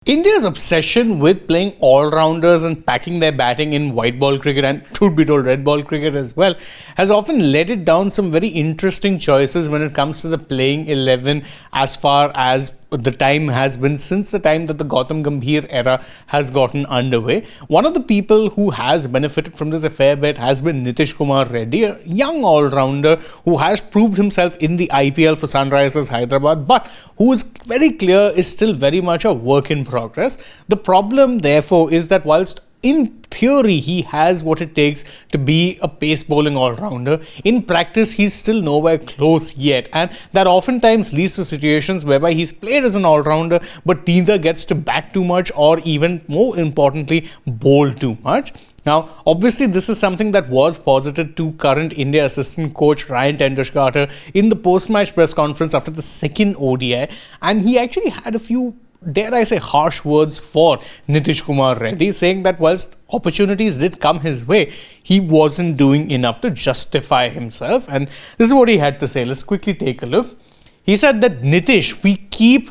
India's obsession with playing all-rounders and packing their batting in white ball cricket and, truth be told, red ball cricket as well, has often led it down some very interesting choices when it comes to the playing 11 as far as the time has been since the time that the Gautam Gambhir era has gotten underway. One of the people who has benefited from this a fair bit has been Nitish Kumar Reddy, a young all-rounder who has proved himself in the IPL for Sunrisers Hyderabad, but who is very clear is still very much a work in progress. The problem, therefore, is that whilst in theory he has what it takes to be a pace bowling all-rounder, in practice he's still nowhere close yet, and that oftentimes leads to situations whereby he's played as an all-rounder but neither gets to bat too much or, even more importantly, bowl too much. Now, obviously, this is something that was posited to current India assistant coach Ryan Doeschate in the post-match press conference after the second ODI, and he actually had a few, dare I say, harsh words for Nitish Kumar Reddy, saying that whilst opportunities did come his way, he wasn't doing enough to justify himself. And this is what he had to say. Let's quickly take a look. He said that Nitish, we keep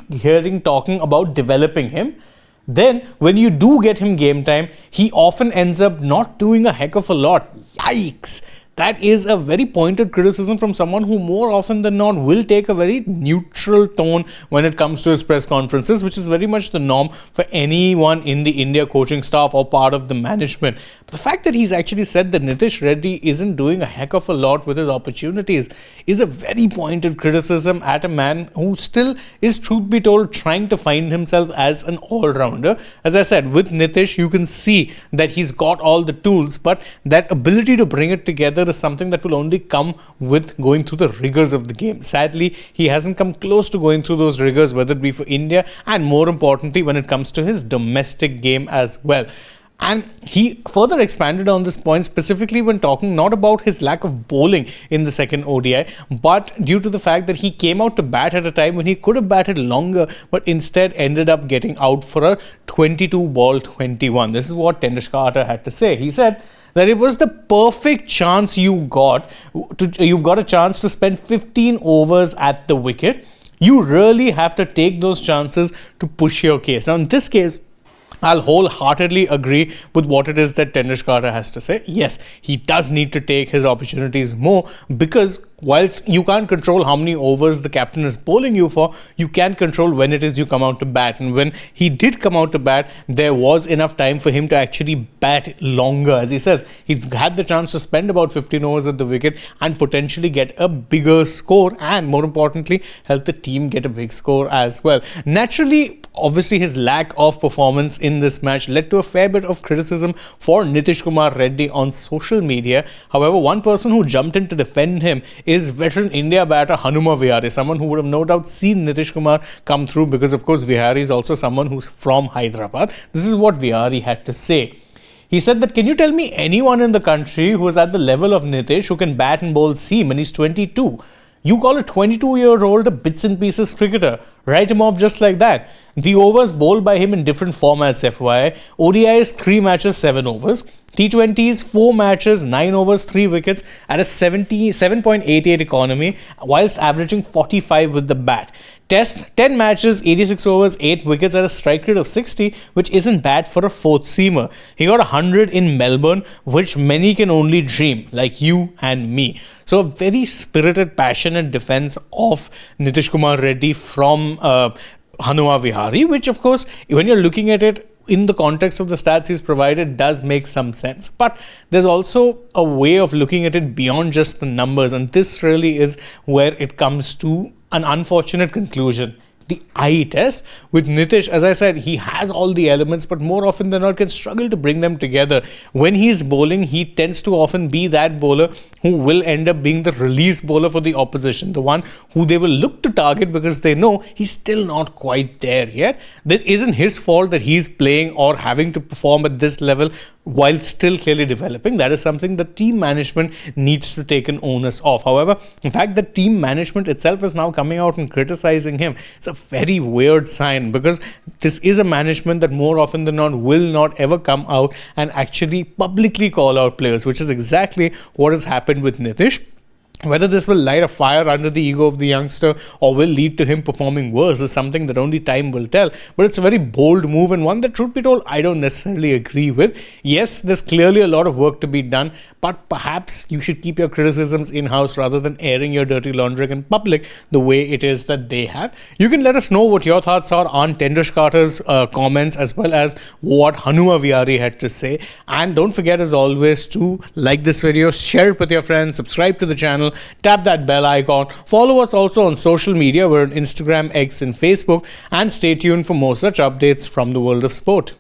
talking about developing him. Then, when you do get him game time, he often ends up not doing a heck of a lot. Yikes! That is a very pointed criticism from someone who more often than not will take a very neutral tone when it comes to his press conferences, which is very much the norm for anyone in the India coaching staff or part of the management. But the fact that he's actually said that Nitish Reddy isn't doing a heck of a lot with his opportunities is a very pointed criticism at a man who still is, truth be told, trying to find himself as an all-rounder. As I said, with Nitish, you can see that he's got all the tools, but that ability to bring it together is something that will only come with going through the rigors of the game. Sadly, he hasn't come close to going through those rigors, whether it be for India and, more importantly, when it comes to his domestic game as well. And he further expanded on this point, specifically when talking not about his lack of bowling in the second ODI, but due to the fact that he came out to bat at a time when he could have batted longer, but instead ended up getting out for a 22 ball 21. This is what Doeschate had to say. He said that it was the perfect chance you've got a chance to spend 15 overs at the wicket. You really have to take those chances to push your case. Now, in this case, I'll wholeheartedly agree with what it is that Doeschate has to say. Yes, he does need to take his opportunities more, because whilst you can't control how many overs the captain is bowling you for, you can control when it is you come out to bat. And when he did come out to bat, there was enough time for him to actually bat longer. As he says, he's had the chance to spend about 15 overs at the wicket and potentially get a bigger score, and more importantly, help the team get a big score as well. Naturally, obviously, his lack of performance in this match led to a fair bit of criticism for Nitish Kumar Reddy on social media. However, one person who jumped in to defend him is veteran India batter Hanuma Vihari, someone who would have no doubt seen Nitish Kumar come through, because of course Vihari is also someone who's from Hyderabad. This is what Vihari had to say. He said that, can you tell me anyone in the country who is at the level of Nitish who can bat and bowl seam, and he's 22? You call a 22-year-old a bits and pieces cricketer. Write him off just like that. The overs bowled by him in different formats, FYI. ODIs 3 matches, 7 overs. T20s 4 matches, 9 overs, 3 wickets at a 77.88 economy, whilst averaging 45 with the bat. Test 10 matches, 86 overs, 8 wickets at a strike rate of 60, which isn't bad for a fourth seamer. He got 100 in Melbourne, which many can only dream, like you and me. So a very spirited, passionate defense of Nitish Kumar Reddy from Hanuma Vihari, which of course, when you're looking at it in the context of the stats he's provided, does make some sense. But there's also a way of looking at it beyond just the numbers, and this really is where it comes to an unfortunate conclusion. The eye test with Nitish, as I said, he has all the elements, but more often than not can struggle to bring them together. When he's bowling, he tends to often be that bowler who will end up being the release bowler for the opposition, the one who they will look to target because they know he's still not quite there yet. That isn't his fault that he's playing or having to perform at this level while still clearly developing. That is something the team management needs to take an onus of. However, in fact, the team management itself is now coming out and criticizing him. It's a very weird sign, because this is a management that more often than not will not ever come out and actually publicly call out players, which is exactly what has happened with Nitish. Whether this will light a fire under the ego of the youngster or will lead to him performing worse is something that only time will tell. But it's a very bold move, and one that, truth be told, I don't necessarily agree with. Yes, there's clearly a lot of work to be done, but perhaps you should keep your criticisms in-house rather than airing your dirty laundry in public the way it is that they have. You can let us know what your thoughts are on Doeschat's comments, as well as what Hanuma Vihari had to say. And don't forget, as always, to like this video, share it with your friends, subscribe to the channel, tap that bell icon, follow us also on social media. We're on Instagram, X and Facebook, and stay tuned for more such updates from the world of sport.